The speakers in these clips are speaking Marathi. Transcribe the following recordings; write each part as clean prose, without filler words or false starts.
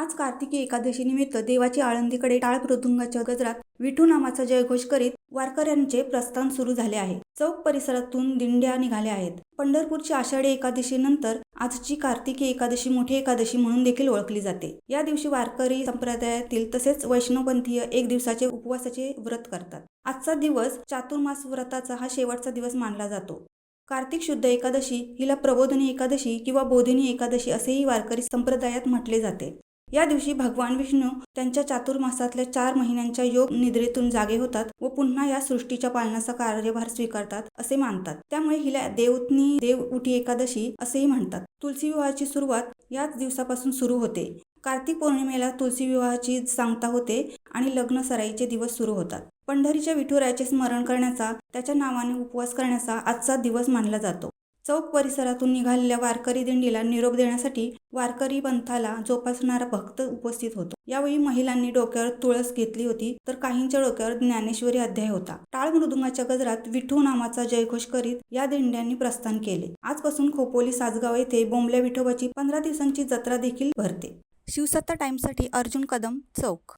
आज कार्तिकी एकादशी निमित्त देवाची आळंदीकडे टाळ मृदुंगाच्या गजरात विठू नामाचा जयघोष करीत वारकऱ्यांचे प्रस्थान सुरू झाले आहे. चौक परिसरातून दिंड्या निघाल्या आहेत. पंढरपूरची आषाढी एकादशी नंतर आजची कार्तिकी एकादशी मोठी एकादशी म्हणून देखील ओळखली जाते. या दिवशी वारकरी संप्रदायातील तसेच वैष्णवपंथीय एक दिवसाचे उपवासाचे व्रत करतात. आजचा दिवस चातुर्मास व्रताचा हा शेवटचा दिवस मानला जातो. कार्तिक शुद्ध एकादशी हिला प्रबोधिनी एकादशी किंवा बोधिनी एकादशी असेही वारकरी संप्रदायात म्हटले जाते. या दिवशी भगवान विष्णू त्यांच्या चातुर्मासातल्या 4 महिन्यांच्या योग निद्रेतून जागे होतात व पुन्हा या सृष्टीच्या पालनाचा कार्यभार स्वीकारतात असे मानतात. त्यामुळे हिला देवोत्नी देव उठी एकादशी असेही म्हणतात. तुलसी विवाहाची सुरुवात याच दिवसापासून सुरू होते. कार्तिक पौर्णिमेला तुलसी विवाहाची सांगता होते आणि लग्न सराईचे दिवस सुरू होतात. पंढरीच्या विठुरायाचे स्मरण करण्याचा, त्याच्या नावाने उपवास करण्याचा आजचा दिवस मानला जातो. चौक परिसरातून निघालेल्या वारकरी दिंडीला निरोप देण्यासाठी वारकरी पंथाला जोपासणारा भक्त उपस्थित होतो. यावेळी महिलांनी डोक्यावर तुळस घेतली होती तर काहींच्या डोक्यावर ज्ञानेश्वरी अध्याय होता. टाळ मृदुंगाच्या गजरात विठू नामाचा जयघोष करीत या दिंड्यांनी प्रस्थान केले. आजपासून खोपोली सासगाव येथे बोंबल्या विठोबाची 15 दिवसांची जत्रा देखील भरते. शिवसत्ता टाइम्ससाठी अर्जुन कदम, चौक.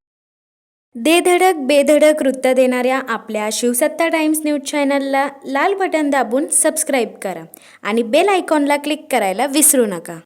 दे धडक बेधडक वृत्त देणाऱ्या आपल्या शिवसत्ता टाइम्स न्यूज चॅनलला लाल बटन दाबून सबस्क्राईब करा आणि बेल आयकॉनला क्लिक करायला विसरू नका.